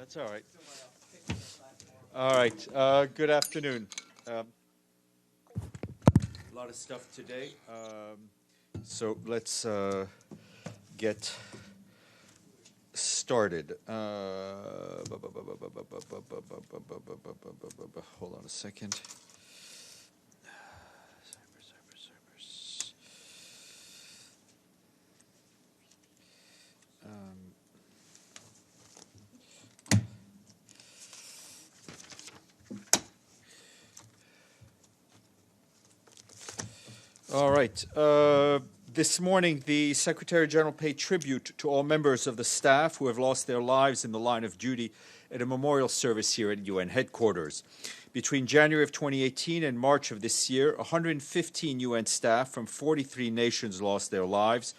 That's all right. All right. Good afternoon. A lot of stuff today. So let's get started. Hold on a second. All right. This morning, the Secretary General paid tribute to all members of the staff who have lost their lives in the line of duty at a memorial service here at UN headquarters. Between January of 2018 and March of this year, 115 UN staff from 43 nations lost their lives.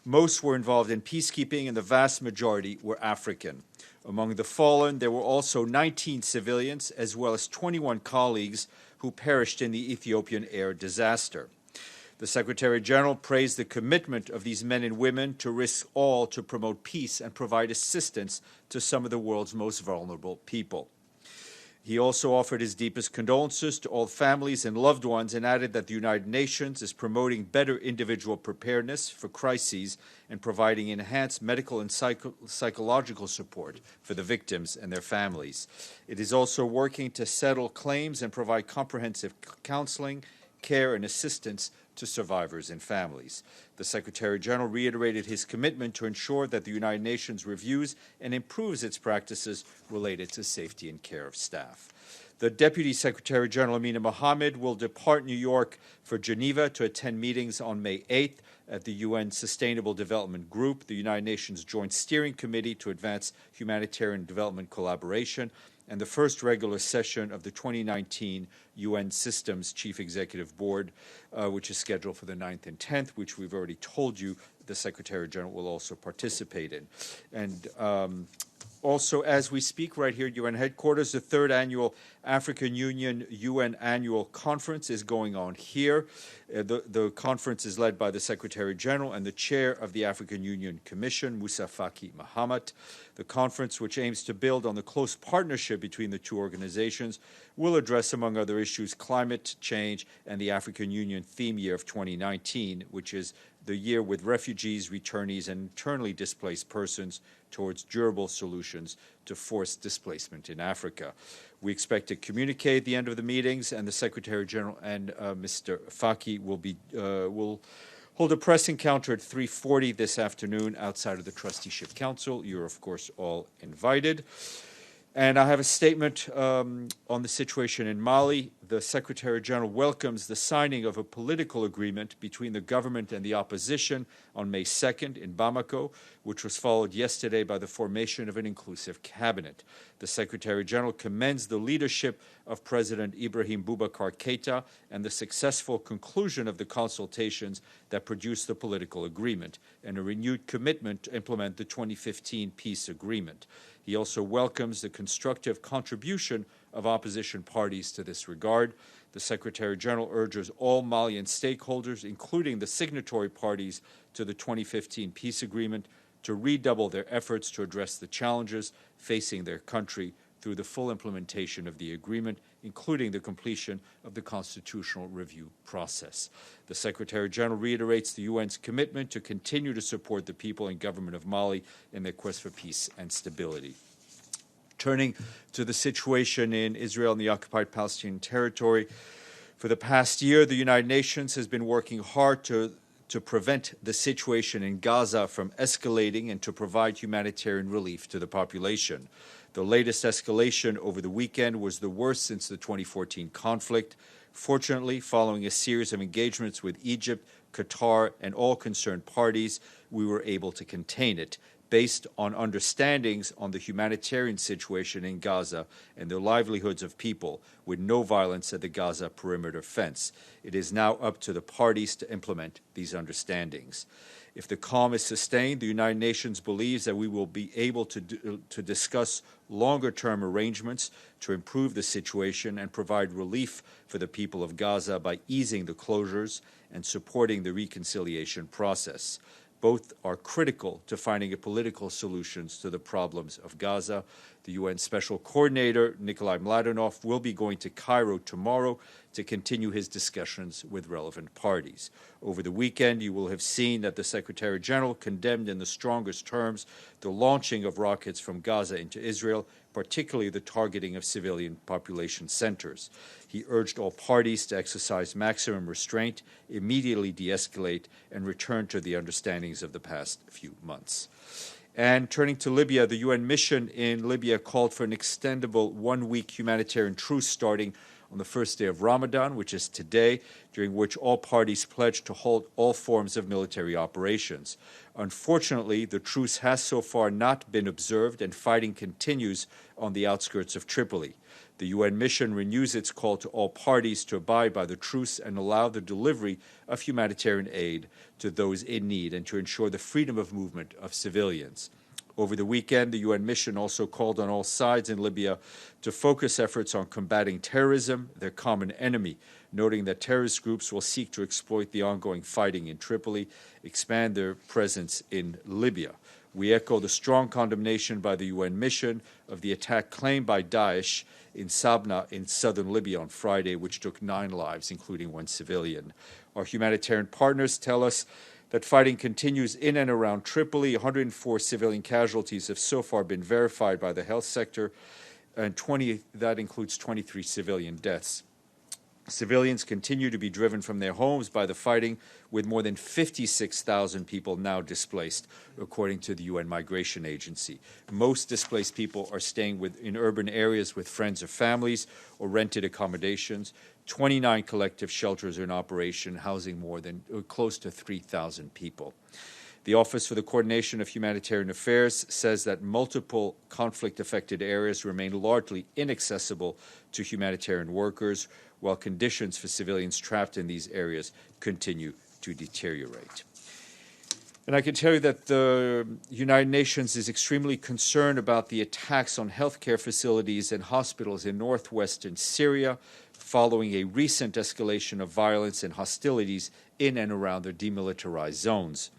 Most were involved in peacekeeping, and the vast majority were African. Among the fallen, there were also 19 civilians, as well as 21 colleagues who perished in the Ethiopian air disaster. The Secretary General praised the commitment of these men and women to risk all to promote peace and provide assistance to some of the world's most vulnerable people. He also offered his deepest condolences to all families and loved ones and added that the United Nations is promoting better individual preparedness for crises and providing enhanced medical and psychological support for the victims and their families. It is also working to settle claims and provide comprehensive counseling, care, and assistance to survivors and families. The Secretary General reiterated his commitment to ensure that the United Nations reviews and improves its practices related to safety and care of staff. The Deputy Secretary General Amina Mohammed will depart New York for Geneva to attend meetings on May 8th at the UN Sustainable Development Group, the United Nations Joint Steering Committee to advance humanitarian development collaboration, and the first regular session of the 2019 UN Systems Chief Executive Board, which is scheduled for the 9th and 10th, which we've already told you the Secretary General will also participate in. And also, as we speak right here at UN headquarters, the third annual African Union UN Annual Conference is going on here. The conference is led by the Secretary General and the Chair of the African Union Commission, Moussa Faki Mahamat. The conference, which aims to build on the close partnership between the two organizations, will address, among other issues, climate change and the African Union theme year of 2019, which is the year with refugees, returnees, and internally displaced persons towards durable solutions to forced displacement in Africa. We expect to communicate at the end of the meetings, and the Secretary General and Mr. Faki will hold a press encounter at 3:40 this afternoon outside of the Trusteeship Council. You're, of course, all invited. And I have a statement on the situation in Mali. The Secretary General welcomes the signing of a political agreement between the government and the opposition on May 2nd in Bamako, which was followed yesterday by the formation of an inclusive cabinet. The Secretary General commends the leadership of President Ibrahim Boubacar Keïta and the successful conclusion of the consultations that produced the political agreement and a renewed commitment to implement the 2015 peace agreement. He also welcomes the constructive contribution of opposition parties to this regard. The Secretary General urges all Malian stakeholders, including the signatory parties to the 2015 peace agreement, to redouble their efforts to address the challenges facing their country through the full implementation of the agreement, including the completion of the constitutional review process. The Secretary General reiterates the UN's commitment to continue to support the people and government of Mali in their quest for peace and stability. Turning to the situation in Israel and the occupied Palestinian territory, for the past year, the United Nations has been working hard to prevent the situation in Gaza from escalating and to provide humanitarian relief to the population. The latest escalation over the weekend was the worst since the 2014 conflict. Fortunately, following a series of engagements with Egypt, Qatar, and all concerned parties, we were able to contain it, based on understandings on the humanitarian situation in Gaza and the livelihoods of people, with no violence at the Gaza perimeter fence. It is now up to the parties to implement these understandings. If the calm is sustained, the United Nations believes that we will be able to discuss longer-term arrangements to improve the situation and provide relief for the people of Gaza by easing the closures and supporting the reconciliation process. Both are critical to finding a political solutions to the problems of Gaza. The UN Special Coordinator, Nikolai Mladenov, will be going to Cairo tomorrow to continue his discussions with relevant parties. Over the weekend, you will have seen that the Secretary General condemned in the strongest terms the launching of rockets from Gaza into Israel, particularly the targeting of civilian population centers. He urged all parties to exercise maximum restraint, immediately de-escalate, and return to the understandings of the past few months. And turning to Libya, the UN mission in Libya called for an extendable one-week humanitarian truce starting on the first day of Ramadan, which is today, during which all parties pledged to halt all forms of military operations. Unfortunately, the truce has so far not been observed, and fighting continues on the outskirts of Tripoli. The UN mission renews its call to all parties to abide by the truce and allow the delivery of humanitarian aid to those in need and to ensure the freedom of movement of civilians. Over the weekend, the UN mission also called on all sides in Libya to focus efforts on combating terrorism, their common enemy, noting that terrorist groups will seek to exploit the ongoing fighting in Tripoli, expand their presence in Libya. We echo the strong condemnation by the UN mission of the attack claimed by Daesh in Sabna in southern Libya on Friday, which took 9 lives, including 1 civilian. Our humanitarian partners tell us that fighting continues in and around Tripoli. 104 civilian casualties have so far been verified by the health sector, and that includes 23 civilian deaths. Civilians continue to be driven from their homes by the fighting, with more than 56,000 people now displaced, according to the UN Migration Agency. Most displaced people are staying in urban areas with friends or families or rented accommodations. 29 collective shelters are in operation, housing close to 3,000 people. The Office for the Coordination of Humanitarian Affairs says that multiple conflict-affected areas remain largely inaccessible to humanitarian workers, while conditions for civilians trapped in these areas continue to deteriorate. And I can tell you that the United Nations is extremely concerned about the attacks on healthcare facilities and hospitals in northwestern Syria, following a recent escalation of violence and hostilities in and around their demilitarized zones.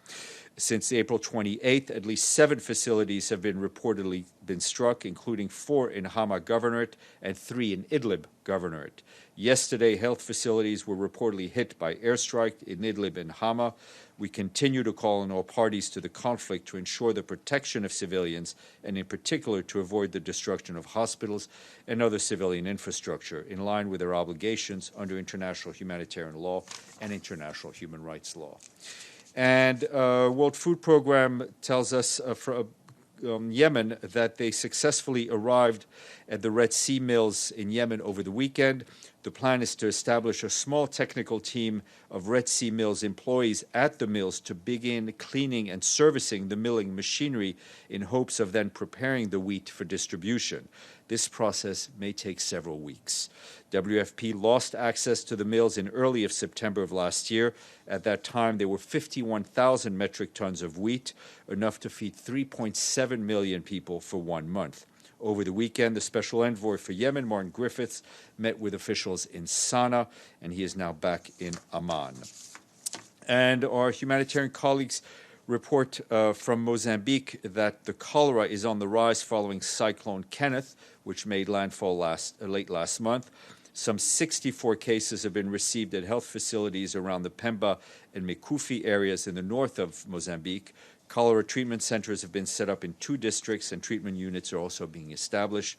Since April 28th, at least 7 facilities have reportedly been struck, including 4 in Hama Governorate and 3 in Idlib Governorate. Yesterday, health facilities were reportedly hit by airstrike in Idlib and Hama. We continue to call on all parties to the conflict to ensure the protection of civilians, and in particular to avoid the destruction of hospitals and other civilian infrastructure, in line with their obligations under international humanitarian law and international human rights law. And World Food Program tells us from Yemen that they successfully arrived at the Red Sea mills in Yemen over the weekend. The plan is to establish a small technical team of Red Sea mills employees at the mills to begin cleaning and servicing the milling machinery in hopes of then preparing the wheat for distribution. This process may take several weeks. WFP lost access to the mills in early of September of last year. At that time, there were 51,000 metric tons of wheat, enough to feed 3.7 million people for 1 month. Over the weekend, the Special Envoy for Yemen, Martin Griffiths, met with officials in Sana'a, and he is now back in Amman. And our humanitarian colleagues report from Mozambique that the cholera is on the rise following Cyclone Kenneth, which made landfall late last month. Some 64 cases have been received at health facilities around the Pemba and Mikufi areas in the north of Mozambique. Cholera treatment centers have been set up in 2 districts, and treatment units are also being established.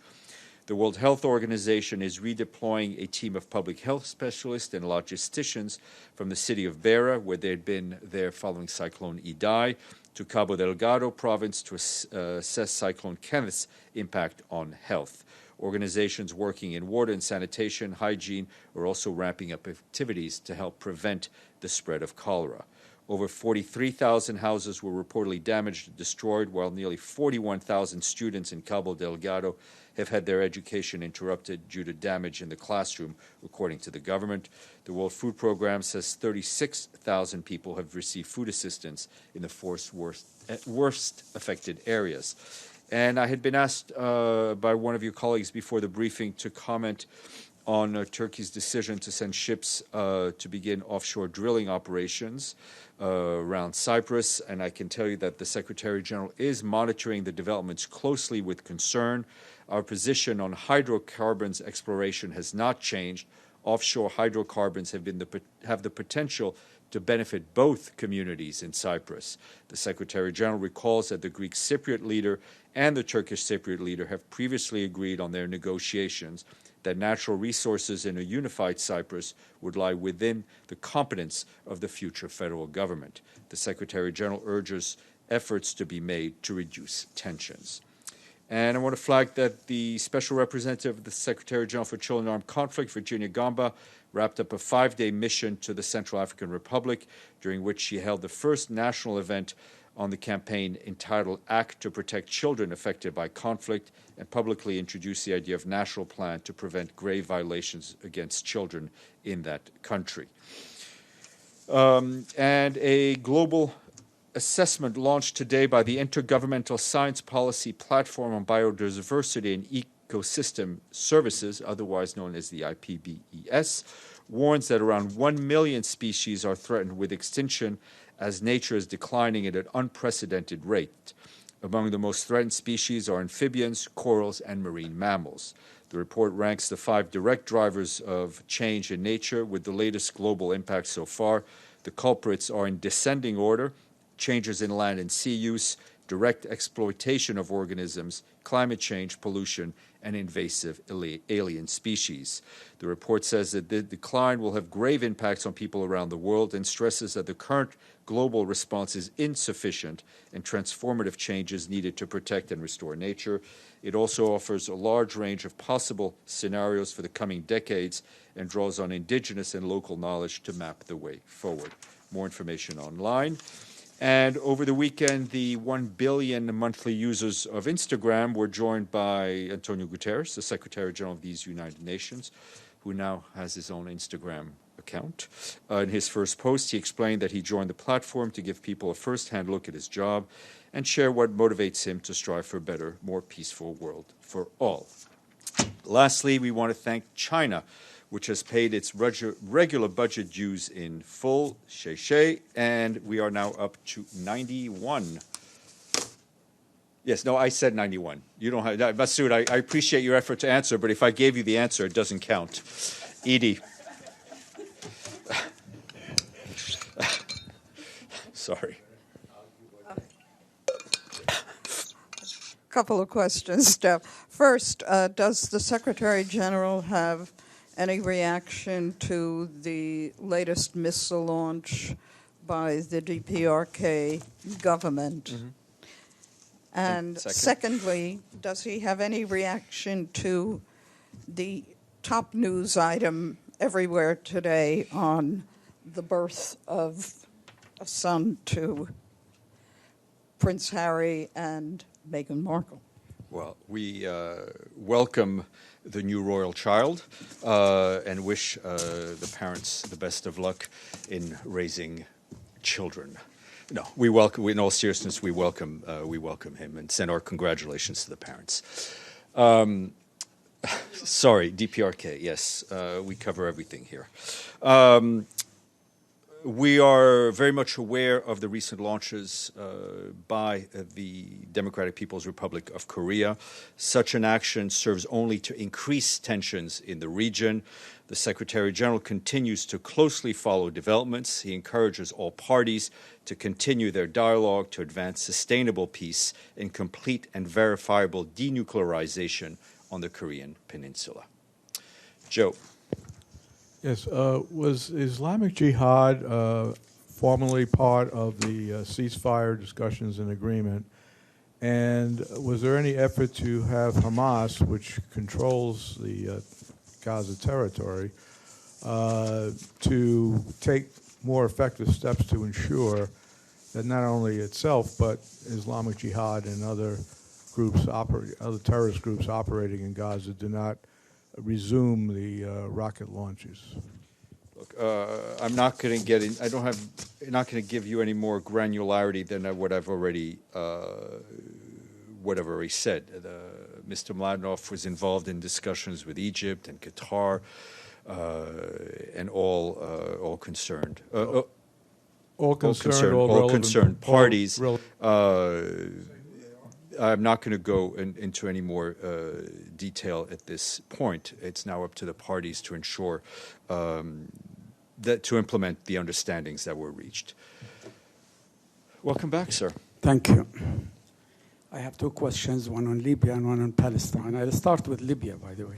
The World Health Organization is redeploying a team of public health specialists and logisticians from the city of Beira, where they had been there following Cyclone Idai, to Cabo Delgado province to assess Cyclone Kenneth's impact on health. Organizations working in water and sanitation, hygiene are also ramping up activities to help prevent the spread of cholera. Over 43,000 houses were reportedly damaged and destroyed, while nearly 41,000 students in Cabo Delgado have had their education interrupted due to damage in the classroom, according to the government. The World Food Program says 36,000 people have received food assistance in the worst affected areas. And I had been asked by one of your colleagues before the briefing to comment on Turkey's decision to send ships to begin offshore drilling operations around Cyprus. And I can tell you that the Secretary General is monitoring the developments closely with concern. Our position on hydrocarbons exploration has not changed. Offshore hydrocarbons have the potential to benefit both communities in Cyprus. The Secretary General recalls that the Greek Cypriot leader and the Turkish Cypriot leader have previously agreed on their negotiations that natural resources in a unified Cyprus would lie within the competence of the future federal government. The Secretary General urges efforts to be made to reduce tensions. And I want to flag that the Special Representative of the Secretary General for Children in Armed Conflict, Virginia Gamba, wrapped up a 5-day mission to the Central African Republic, during which she held the first national event on the campaign entitled Act to Protect Children Affected by Conflict, and publicly introduced the idea of a national plan to prevent grave violations against children in that country. And a global assessment launched today by the Intergovernmental Science Policy Platform on Biodiversity and Ecosystem Services, otherwise known as the IPBES, warns that around 1 million species are threatened with extinction as nature is declining at an unprecedented rate. Among the most threatened species are amphibians, corals, and marine mammals. The report ranks the 5 direct drivers of change in nature with the latest global impact so far. The culprits are in descending order: changes in land and sea use, direct exploitation of organisms, climate change, pollution, and invasive alien species. The report says that the decline will have grave impacts on people around the world and stresses that the current global response is insufficient and transformative changes needed to protect and restore nature. It also offers a large range of possible scenarios for the coming decades and draws on indigenous and local knowledge to map the way forward. More information online. And over the weekend, the 1 billion monthly users of Instagram were joined by Antonio Guterres, the Secretary General of these United Nations, who now has his own Instagram account. In his first post, he explained that he joined the platform to give people a first-hand look at his job and share what motivates him to strive for a better, more peaceful world for all. Lastly, we want to thank China, which has paid its regular budget dues in full, and we are now up to 91. Yes, no, I said 91. You don't have, Masood, I appreciate your effort to answer, but if I gave you the answer, it doesn't count. Edie. Sorry. Couple of questions, Steph. First, does the Secretary General have any reaction to the latest missile launch by the DPRK government? Mm-hmm. And secondly, does he have any reaction to the top news item everywhere today on the birth of a son to Prince Harry and Meghan Markle? Well, we welcome the new royal child and wish the parents the best of luck in raising children. No, we welcome. In all seriousness, we welcome him and send our congratulations to the parents. Sorry, DPRK. Yes, we cover everything here. We are very much aware of the recent launches by the Democratic People's Republic of Korea. Such an action serves only to increase tensions in the region. The Secretary General continues to closely follow developments. He encourages all parties to continue their dialogue to advance sustainable peace and complete and verifiable denuclearization on the Korean Peninsula. Joe. Yes, was Islamic Jihad formally part of the ceasefire discussions and agreement? And was there any effort to have Hamas, which controls the Gaza territory, to take more effective steps to ensure that not only itself but Islamic Jihad and other groups, other terrorist groups operating in Gaza do not resume the rocket launches? Look, I'm not going to get in. Not going to give you any more granularity than what I've already whatever he said. Mr. Mladenov was involved in discussions with Egypt and Qatar and all concerned. All concerned parties. I'm not going to go into any more detail at this point. It's now up to the parties to ensure that to implement the understandings that were reached. Welcome back, sir. Thank you. I have two questions, one on Libya and one on Palestine. I'll start with Libya, by the way.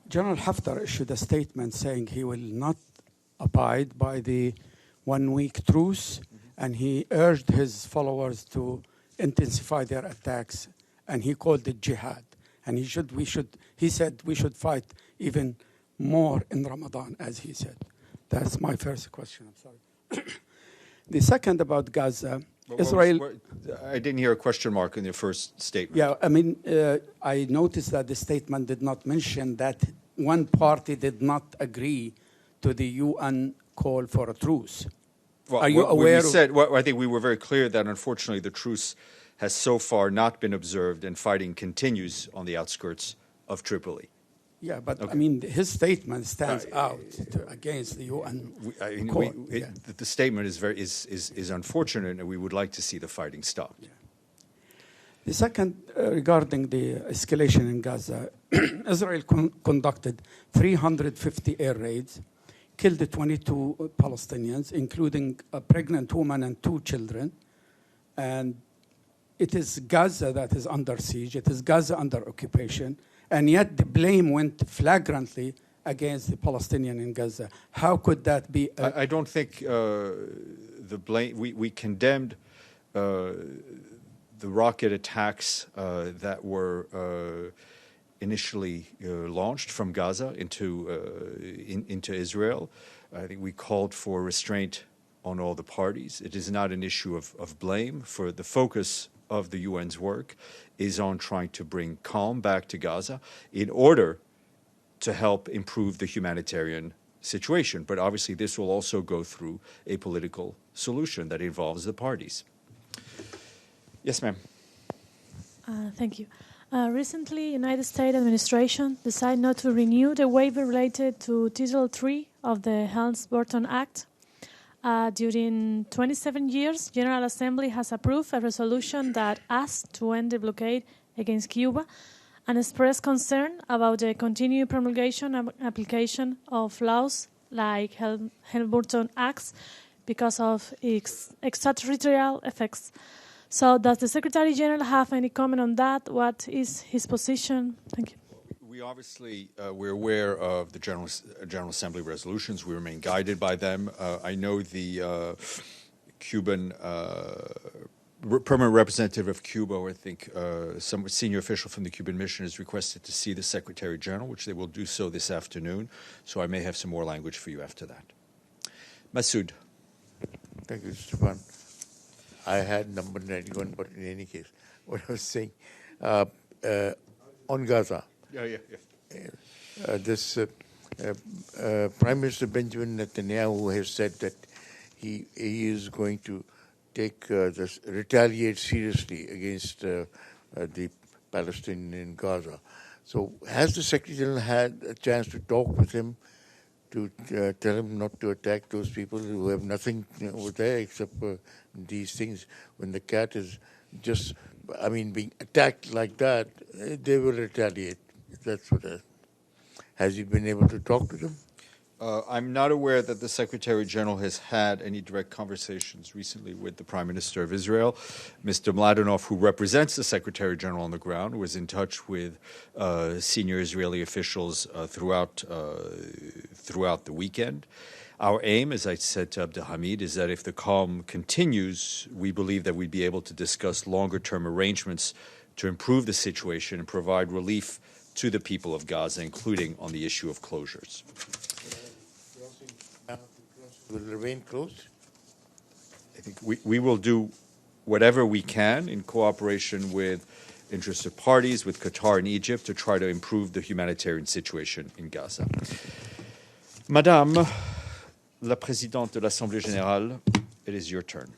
General Haftar issued a statement saying he will not abide by the one-week truce, and he urged his followers to intensify their attacks, and he called it jihad. And he said we should fight even more in Ramadan, as he said. That's my first question. I'm sorry. The second about Gaza, Israel. I didn't hear a question mark in your first statement. Yeah, I mean, I noticed that the statement did not mention that one party did not agree to the UN call for a truce. Well, are you aware? I think we were very clear that unfortunately the truce has so far not been observed, and fighting continues on the outskirts of Tripoli. Yeah, but okay. I mean, his statement stands out against the UN. The statement is unfortunate, and we would like to see the fighting stopped. Yeah. The second, regarding the escalation in Gaza, Israel conducted 350 air raids, killed 22 Palestinians, including a pregnant woman and 2 children. And it is Gaza that is under siege. It is Gaza under occupation. And yet the blame went flagrantly against the Palestinian in Gaza. How could that be? I don't think the blame. We condemned the rocket attacks that were initially launched from Gaza into Israel. I think we called for restraint on all the parties. It is not an issue of blame. For the focus of the UN's work is on trying to bring calm back to Gaza in order to help improve the humanitarian situation. But obviously this will also go through a political solution that involves the parties. Yes, ma'am. Thank you. Recently, United States administration decided not to renew the waiver related to Title III of the Helms-Burton Act. During 27 years, General Assembly has approved a resolution that asks to end the blockade against Cuba and expressed concern about the continued promulgation and application of laws like Helms-Burton Acts because of its extraterritorial effects. So does the Secretary General have any comment on that? What is his position? Thank you. We obviously, we're aware of the General Assembly resolutions. We remain guided by them. I know the Cuban permanent representative of Cuba, or I think some senior official from the Cuban mission, has requested to see the Secretary General, which they will do so this afternoon. So I may have some more language for you after that. Masoud. Thank you, Stéphane. I had number 91, but in any case, what I was saying, on Gaza, this Prime Minister Benjamin Netanyahu has said that he is going to retaliate seriously against the Palestinians in Gaza. So has the Secretary General had a chance to talk with him to tell him not to attack those people who have nothing over there except these things? When the cat is just, being attacked like that, they will retaliate. That's what. Has he been able to talk to them? I'm not aware that the Secretary General has had any direct conversations recently with the Prime Minister of Israel. Mr. Mladenov, who represents the Secretary General on the ground, was in touch with senior Israeli officials throughout the weekend. Our aim, as I said to Abdelhamid, is that if the calm continues, we believe that we'd be able to discuss longer-term arrangements to improve the situation and provide relief to the people of Gaza, including on the issue of closures. Will remain closed? I think we will do whatever we can in cooperation with interested parties, with Qatar and Egypt, to try to improve the humanitarian situation in Gaza. Madame la Présidente de l'Assemblée Générale, it is your turn.